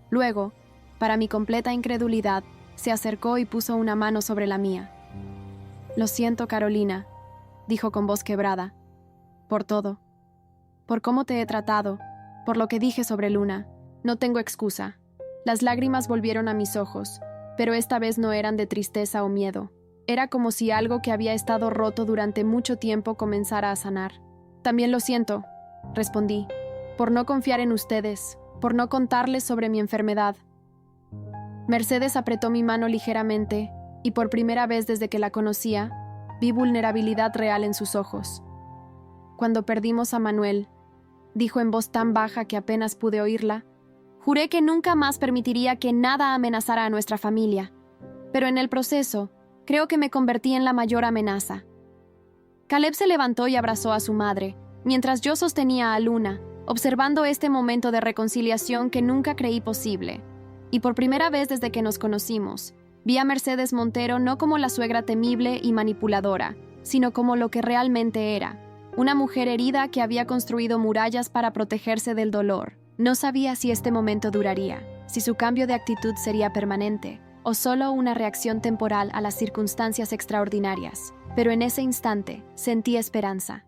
A: Luego, para mi completa incredulidad, se acercó y puso una mano sobre la mía. «Lo siento, Carolina», dijo con voz quebrada, «por todo. Por cómo te he tratado, por lo que dije sobre Luna. No tengo excusa». Las lágrimas volvieron a mis ojos, pero esta vez no eran de tristeza o miedo. Era como si algo que había estado roto durante mucho tiempo comenzara a sanar. «También lo siento», respondí, «por no confiar en ustedes, por no contarles sobre mi enfermedad». Mercedes apretó mi mano ligeramente, y por primera vez desde que la conocía, vi vulnerabilidad real en sus ojos. «Cuando perdimos a Manuel», dijo en voz tan baja que apenas pude oírla, «juré que nunca más permitiría que nada amenazara a nuestra familia. Pero en el proceso, creo que me convertí en la mayor amenaza». Caleb se levantó y abrazó a su madre, mientras yo sostenía a Luna, observando este momento de reconciliación que nunca creí posible. Y por primera vez desde que nos conocimos, vi a Mercedes Montero no como la suegra temible y manipuladora, sino como lo que realmente era, una mujer herida que había construido murallas para protegerse del dolor. No sabía si este momento duraría, si su cambio de actitud sería permanente, o solo una reacción temporal a las circunstancias extraordinarias. Pero en ese instante sentí esperanza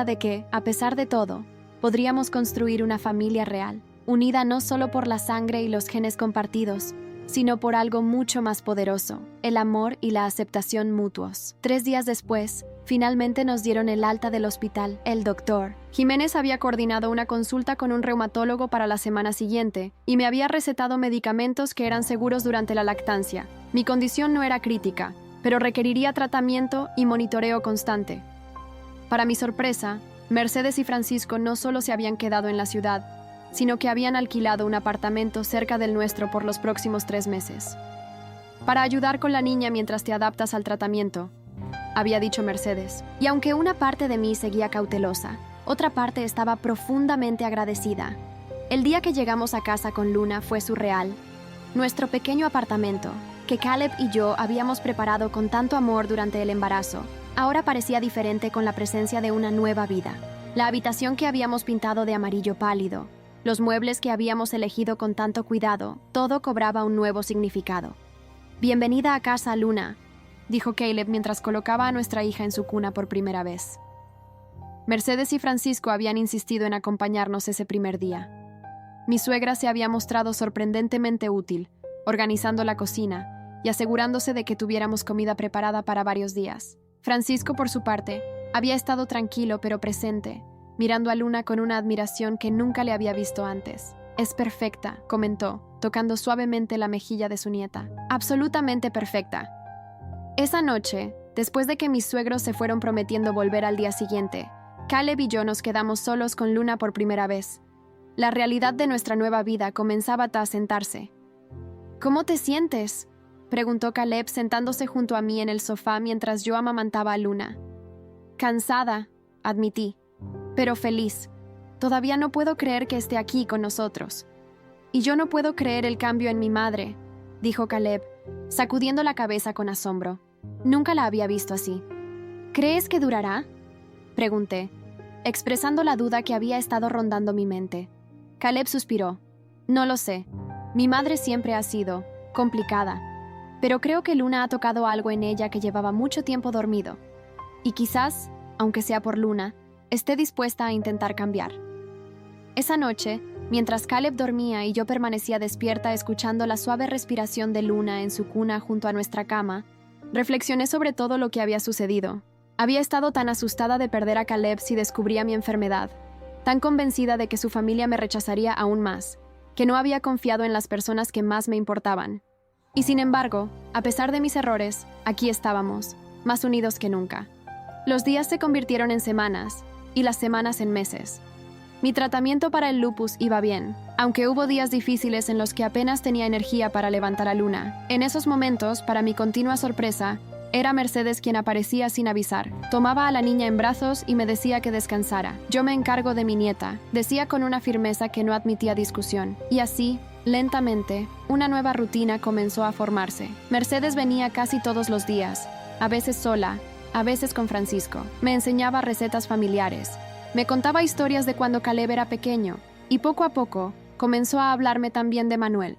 A: de que, a pesar de todo, podríamos construir una familia real, unida no solo por la sangre y los genes compartidos, sino por algo mucho más poderoso, el amor y la aceptación mutuos. 3 días después, finalmente nos dieron el alta del hospital. El doctor Jiménez había coordinado una consulta con un reumatólogo para la semana siguiente y me había recetado medicamentos que eran seguros durante la lactancia. Mi condición no era crítica, pero requeriría tratamiento y monitoreo constante. Para mi sorpresa, Mercedes y Francisco no solo se habían quedado en la ciudad, sino que habían alquilado un apartamento cerca del nuestro por los próximos 3 meses. «Para ayudar con la niña mientras te adaptas al tratamiento», había dicho Mercedes. Y aunque una parte de mí seguía cautelosa, otra parte estaba profundamente agradecida. El día que llegamos a casa con Luna fue surreal. Nuestro pequeño apartamento, que Caleb y yo habíamos preparado con tanto amor durante el embarazo, ahora parecía diferente con la presencia de una nueva vida. La habitación que habíamos pintado de amarillo pálido, los muebles que habíamos elegido con tanto cuidado, todo cobraba un nuevo significado. «Bienvenida a casa, Luna», dijo Caleb mientras colocaba a nuestra hija en su cuna por primera vez. Mercedes y Francisco habían insistido en acompañarnos ese primer día. Mi suegra se había mostrado sorprendentemente útil, organizando la cocina y asegurándose de que tuviéramos comida preparada para varios días. Francisco, por su parte, había estado tranquilo pero presente, mirando a Luna con una admiración que nunca le había visto antes. «Es perfecta», comentó, tocando suavemente la mejilla de su nieta. «Absolutamente perfecta». Esa noche, después de que mis suegros se fueron prometiendo volver al día siguiente, Caleb y yo nos quedamos solos con Luna por primera vez. La realidad de nuestra nueva vida comenzaba a asentarse. «¿Cómo te sientes?», preguntó Caleb sentándose junto a mí en el sofá mientras yo amamantaba a Luna. «Cansada», admití, «pero feliz. Todavía no puedo creer que esté aquí con nosotros». «Y yo no puedo creer el cambio en mi madre», dijo Caleb, sacudiendo la cabeza con asombro. Nunca la había visto así. «¿Crees que durará?», pregunté, expresando la duda que había estado rondando mi mente. Caleb suspiró. «No lo sé. Mi madre siempre ha sido complicada, pero creo que Luna ha tocado algo en ella que llevaba mucho tiempo dormido. Y quizás, aunque sea por Luna, esté dispuesta a intentar cambiar». Esa noche, mientras Caleb dormía y yo permanecía despierta escuchando la suave respiración de Luna en su cuna junto a nuestra cama, reflexioné sobre todo lo que había sucedido. Había estado tan asustada de perder a Caleb si descubría mi enfermedad, tan convencida de que su familia me rechazaría aún más, que no había confiado en las personas que más me importaban. Y sin embargo, a pesar de mis errores, aquí estábamos, más unidos que nunca. Los días se convirtieron en semanas, y las semanas en meses. Mi tratamiento para el lupus iba bien, aunque hubo días difíciles en los que apenas tenía energía para levantar a Luna. En esos momentos, para mi continua sorpresa, era Mercedes quien aparecía sin avisar. Tomaba a la niña en brazos y me decía que descansara. «Yo me encargo de mi nieta», decía con una firmeza que no admitía discusión. Y así, lentamente, una nueva rutina comenzó a formarse. Mercedes venía casi todos los días, a veces sola, a veces con Francisco. Me enseñaba recetas familiares. Me contaba historias de cuando Caleb era pequeño y poco a poco comenzó a hablarme también de Manuel.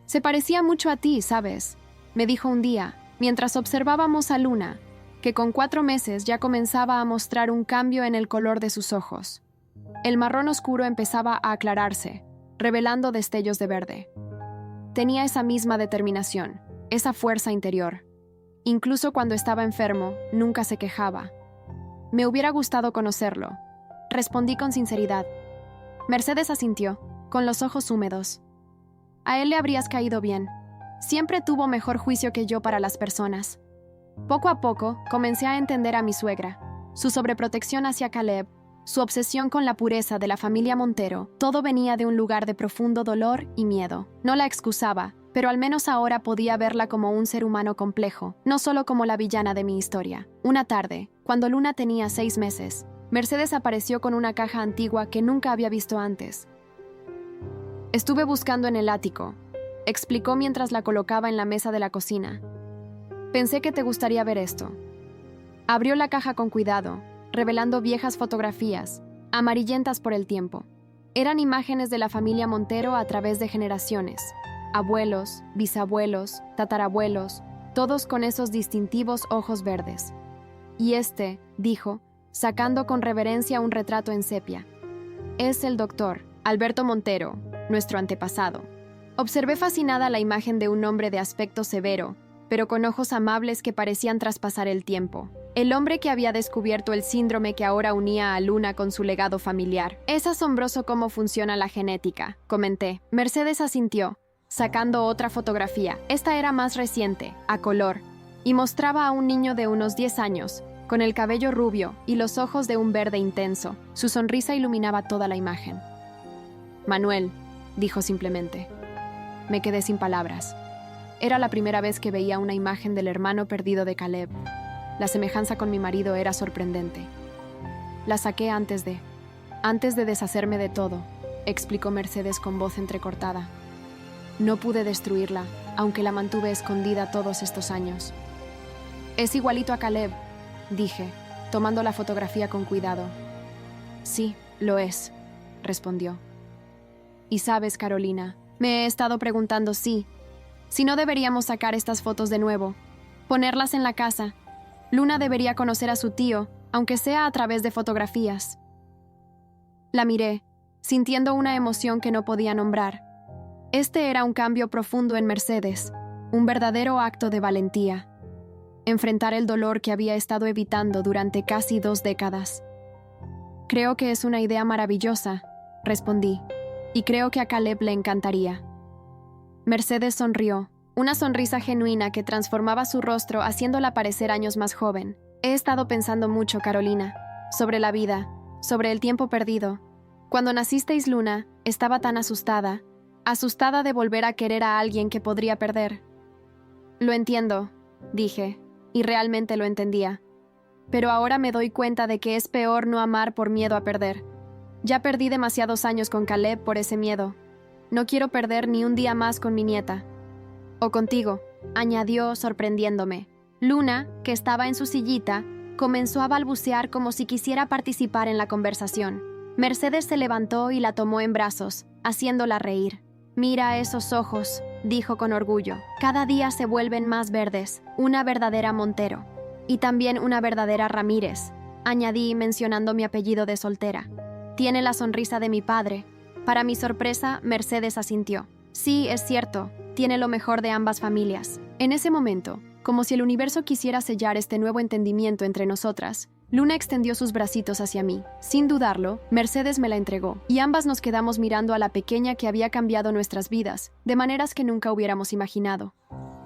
A: Se parecía mucho a ti, ¿sabes? Me dijo un día, mientras observábamos a Luna, que con 4 meses ya comenzaba a mostrar un cambio en el color de sus ojos. El marrón oscuro empezaba a aclararse, revelando destellos de verde. Tenía esa misma determinación, esa fuerza interior. Incluso cuando estaba enfermo, nunca se quejaba. Me hubiera gustado conocerlo. Respondí con sinceridad. Mercedes asintió, con los ojos húmedos. A él le habrías caído bien. Siempre tuvo mejor juicio que yo para las personas. Poco a poco, comencé a entender a mi suegra. Su sobreprotección hacia Caleb, su obsesión con la pureza de la familia Montero, todo venía de un lugar de profundo dolor y miedo. No la excusaba, pero al menos ahora podía verla como un ser humano complejo, no solo como la villana de mi historia. Una tarde, cuando Luna tenía 6 meses, Mercedes apareció con una caja antigua que nunca había visto antes. Estuve buscando en el ático, explicó mientras la colocaba en la mesa de la cocina. Pensé que te gustaría ver esto. Abrió la caja con cuidado, revelando viejas fotografías, amarillentas por el tiempo. Eran imágenes de la familia Montero a través de generaciones. Abuelos, bisabuelos, tatarabuelos, todos con esos distintivos ojos verdes. Y dijo, sacando con reverencia un retrato en sepia. Es el doctor Alberto Montero, nuestro antepasado. Observé fascinada la imagen de un hombre de aspecto severo, pero con ojos amables que parecían traspasar el tiempo. El hombre que había descubierto el síndrome que ahora unía a Luna con su legado familiar. Es asombroso cómo funciona la genética, comenté. Mercedes asintió, sacando otra fotografía. Esta era más reciente, a color, y mostraba a un niño de unos 10 años, con el cabello rubio y los ojos de un verde intenso. Su sonrisa iluminaba toda la imagen. Manuel, dijo simplemente. Me quedé sin palabras. Era la primera vez que veía una imagen del hermano perdido de Caleb. La semejanza con mi marido era sorprendente. La saqué antes de deshacerme de todo, explicó Mercedes con voz entrecortada. No pude destruirla, aunque la mantuve escondida todos estos años. Es igualito a Caleb, dije, tomando la fotografía con cuidado. Sí, lo es, respondió. Y sabes, Carolina, me he estado preguntando si no deberíamos sacar estas fotos de nuevo, ponerlas en la casa. Luna debería conocer a su tío, aunque sea a través de fotografías. La miré, sintiendo una emoción que no podía nombrar. Este era un cambio profundo en Mercedes, un verdadero acto de valentía. Enfrentar el dolor que había estado evitando durante casi 2 décadas. Creo que es una idea maravillosa, respondí, y creo que a Caleb le encantaría. Mercedes sonrió, una sonrisa genuina que transformaba su rostro haciéndola parecer años más joven. He estado pensando mucho, Carolina, sobre la vida, sobre el tiempo perdido. Cuando nacisteis, Luna, estaba tan asustada de volver a querer a alguien que podría perder. Lo entiendo, dije, y realmente lo entendía. Pero ahora me doy cuenta de que es peor no amar por miedo a perder. Ya perdí demasiados años con Caleb por ese miedo. No quiero perder ni un día más con mi nieta. O contigo, añadió sorprendiéndome. Luna, que estaba en su sillita, comenzó a balbucear como si quisiera participar en la conversación. Mercedes se levantó y la tomó en brazos, haciéndola reír. Mira esos ojos, dijo con orgullo. Cada día se vuelven más verdes, una verdadera Montero. Y también una verdadera Ramírez, añadí mencionando mi apellido de soltera. Tiene la sonrisa de mi padre. Para mi sorpresa, Mercedes asintió. Sí, es cierto, tiene lo mejor de ambas familias. En ese momento, como si el universo quisiera sellar este nuevo entendimiento entre nosotras, Luna extendió sus bracitos hacia mí. Sin dudarlo, Mercedes me la entregó, y ambas nos quedamos mirando a la pequeña que había cambiado nuestras vidas, de maneras que nunca hubiéramos imaginado.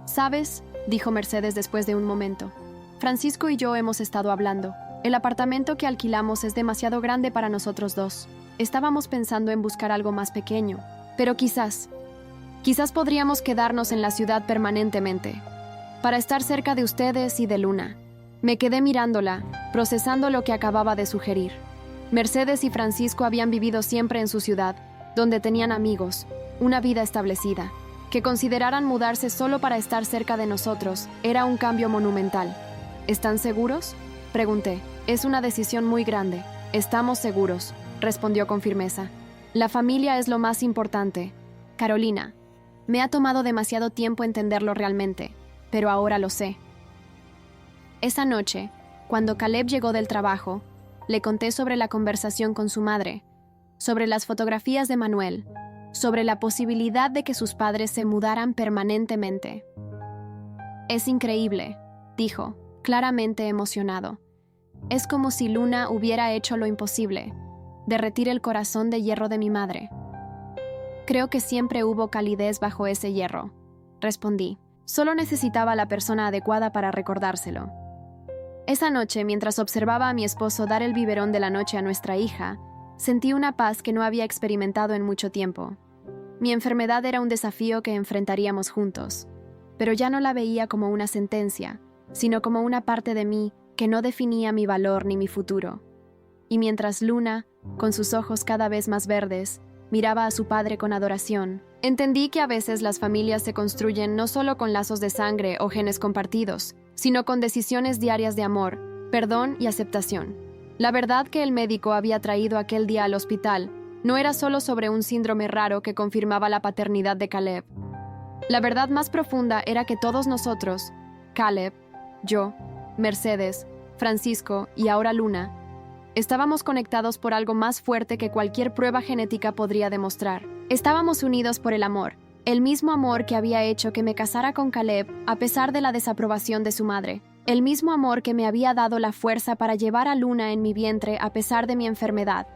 A: ¿Sabes?, dijo Mercedes después de un momento. Francisco y yo hemos estado hablando. El apartamento que alquilamos es demasiado grande para nosotros dos. Estábamos pensando en buscar algo más pequeño, pero quizás podríamos quedarnos en la ciudad permanentemente, para estar cerca de ustedes y de Luna. Me quedé mirándola, procesando lo que acababa de sugerir. Mercedes y Francisco habían vivido siempre en su ciudad, donde tenían amigos, una vida establecida. Que consideraran mudarse solo para estar cerca de nosotros era un cambio monumental. ¿Están seguros? Pregunté. Es una decisión muy grande. Estamos seguros, respondió con firmeza. La familia es lo más importante. Carolina, me ha tomado demasiado tiempo entenderlo realmente, pero ahora lo sé. Esa noche, cuando Caleb llegó del trabajo, le conté sobre la conversación con su madre, sobre las fotografías de Manuel, sobre la posibilidad de que sus padres se mudaran permanentemente. Es increíble, dijo, claramente emocionado. Es como si Luna hubiera hecho lo imposible, derretir el corazón de hierro de mi madre. Creo que siempre hubo calidez bajo ese hierro, respondí. Solo necesitaba a la persona adecuada para recordárselo. Esa noche, mientras observaba a mi esposo dar el biberón de la noche a nuestra hija, sentí una paz que no había experimentado en mucho tiempo. Mi enfermedad era un desafío que enfrentaríamos juntos, pero ya no la veía como una sentencia, sino como una parte de mí que no definía mi valor ni mi futuro. Y mientras Luna, con sus ojos cada vez más verdes, miraba a su padre con adoración, entendí que a veces las familias se construyen no solo con lazos de sangre o genes compartidos, sino con decisiones diarias de amor, perdón y aceptación. La verdad que el médico había traído aquel día al hospital no era solo sobre un síndrome raro que confirmaba la paternidad de Caleb. La verdad más profunda era que todos nosotros, Caleb, yo, Mercedes, Francisco y ahora Luna, estábamos conectados por algo más fuerte que cualquier prueba genética podría demostrar. Estábamos unidos por el amor, el mismo amor que había hecho que me casara con Caleb a pesar de la desaprobación de su madre, el mismo amor que me había dado la fuerza para llevar a Luna en mi vientre a pesar de mi enfermedad,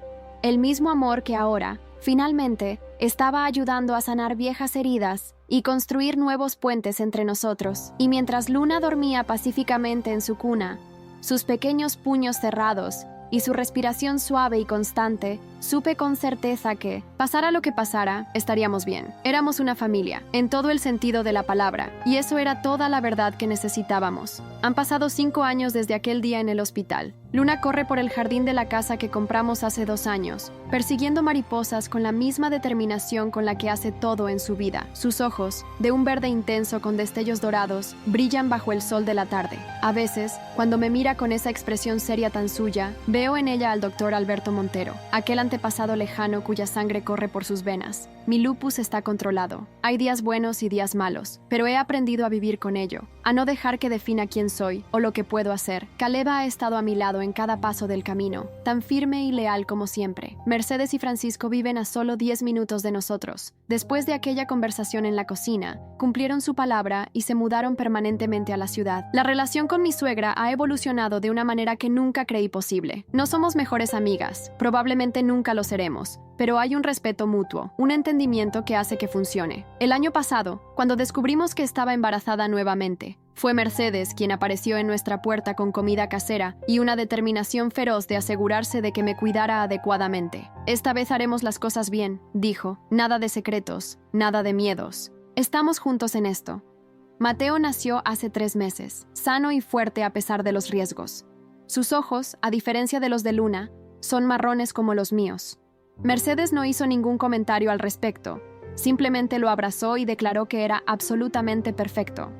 A: el mismo amor que ahora, finalmente, estaba ayudando a sanar viejas heridas y construir nuevos puentes entre nosotros. Y mientras Luna dormía pacíficamente en su cuna, sus pequeños puños cerrados y su respiración suave y constante, supe con certeza que, pasara lo que pasara, estaríamos bien. Éramos una familia, en todo el sentido de la palabra, y eso era toda la verdad que necesitábamos. Han pasado 5 años desde aquel día en el hospital. Luna corre por el jardín de la casa que compramos hace 2 años, persiguiendo mariposas con la misma determinación con la que hace todo en su vida. Sus ojos, de un verde intenso con destellos dorados, brillan bajo el sol de la tarde. A veces, cuando me mira con esa expresión seria tan suya, veo en ella al doctor Alberto Montero, aquel antepasado lejano cuya sangre corre por sus venas. Mi lupus está controlado. Hay días buenos y días malos, pero he aprendido a vivir con ello, a no dejar que defina quién soy o lo que puedo hacer. Caleb ha estado a mi lado en cada paso del camino, tan firme y leal como siempre. Mercedes y Francisco viven a solo 10 minutos de nosotros. Después de aquella conversación en la cocina, cumplieron su palabra y se mudaron permanentemente a la ciudad. La relación con mi suegra ha evolucionado de una manera que nunca creí posible. No somos mejores amigas, probablemente nunca lo seremos, pero hay un respeto mutuo, un entendimiento que hace que funcione. El año pasado, cuando descubrimos que estaba embarazada nuevamente, fue Mercedes quien apareció en nuestra puerta con comida casera y una determinación feroz de asegurarse de que me cuidara adecuadamente. Esta vez haremos las cosas bien, dijo. Nada de secretos, nada de miedos. Estamos juntos en esto. Mateo nació hace 3 meses, sano y fuerte a pesar de los riesgos. Sus ojos, a diferencia de los de Luna, son marrones como los míos. Mercedes no hizo ningún comentario al respecto, simplemente lo abrazó y declaró que era absolutamente perfecto.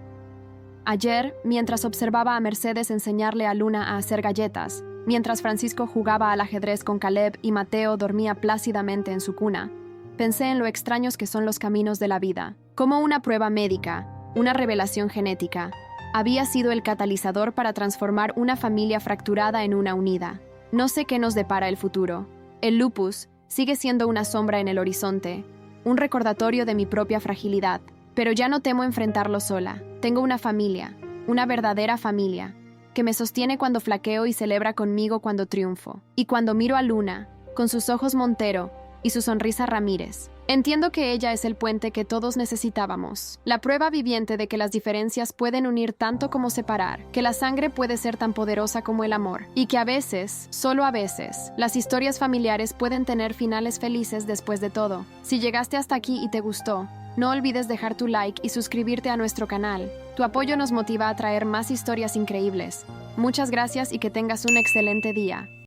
A: Ayer, mientras observaba a Mercedes enseñarle a Luna a hacer galletas, mientras Francisco jugaba al ajedrez con Caleb y Mateo dormía plácidamente en su cuna, pensé en lo extraños que son los caminos de la vida, como una prueba médica, una revelación genética, había sido el catalizador para transformar una familia fracturada en una unida. No sé qué nos depara el futuro. El lupus sigue siendo una sombra en el horizonte, un recordatorio de mi propia fragilidad, pero ya no temo enfrentarlo sola. Tengo una familia, una verdadera familia, que me sostiene cuando flaqueo y celebra conmigo cuando triunfo. Y cuando miro a Luna, con sus ojos Montero y su sonrisa Ramírez, entiendo que ella es el puente que todos necesitábamos, la prueba viviente de que las diferencias pueden unir tanto como separar, que la sangre puede ser tan poderosa como el amor, y que a veces, solo a veces, las historias familiares pueden tener finales felices después de todo. Si llegaste hasta aquí y te gustó, no olvides dejar tu like y suscribirte a nuestro canal. Tu apoyo nos motiva a traer más historias increíbles. Muchas gracias y que tengas un excelente día.